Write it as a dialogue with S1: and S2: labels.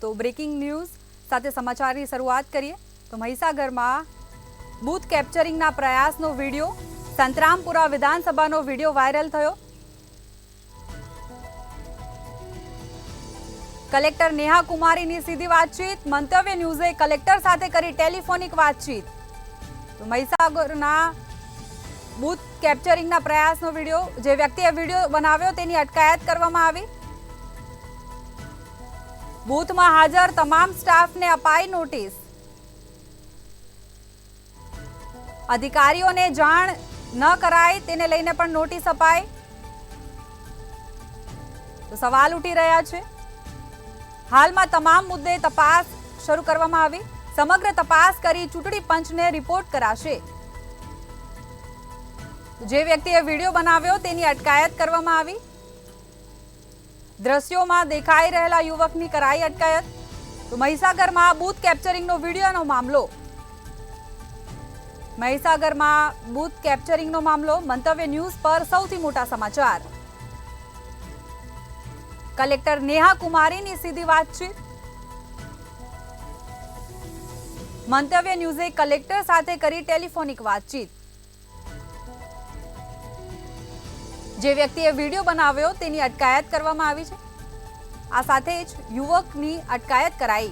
S1: તો breaking news સાથે સમાચારની શરૂઆત કરીએ તો મહીસાગરમાં booth કેપ્ચરિંગના પ્રયાસનો video Santrampura વિધાનસભાનો video viral થયો। કલેક્ટર નેહા કુમારીની સીધી વાતચીત, મંતવ્ય ન્યૂઝે કલેક્ટર સાથે કરી ટેલિફોનિક વાતચીત। તો મહીસાગરના બૂથ કેપ્ચરિંગના પ્રયાસનો વિડીયો, જે વ્યક્તિએ વિડીયો બનાવ્યો તેની અટકાયત કરવામાં આવી। બૂથમાં હાજર તમામ સ્ટાફને અપાઈ નોટિસ। અધિકારીઓને જાણ ન કરાય તેને લઈને પણ નોટિસ અપાઈ। તો સવાલ ઉઠી રહ્યા છે। હાલમાં તમામ મુદ્દે તપાસ શરૂ કરવામાં આવી। સમગ્ર તપાસ કરી ચૂંટણી પંચને રિપોર્ટ કરાશે। જે વ્યક્તિએ વિડીયો બનાવ્યો તેની અટકાયત કરવામાં આવી। દ્રશ્યોમાં દેખાઈ રહેલા યુવકની કરાઈ અટકાયત। તો મહીસાગરમાં બૂથ કેપ્ચરિંગનો વિડીયોનો મામલો, મહીસાગરમાં બૂથ કેપ્ચરિંગનો મામલો મંતવ્ય ન્યૂઝ પર સૌથી મોટા સમાચાર। કલેક્ટર નેહા કુમારીની સીધી વાતચીત, મંતવ્ય ન્યૂઝે કલેક્ટર સાથે કરી ટેલિફોનિક વાતચીત। જે વ્યક્તિએ વિડીયો બનાવ્યો તેની અટકાયત કરવામાં આવી છે। આ સાથે જ યુવકની અટકાયત કરાઈ।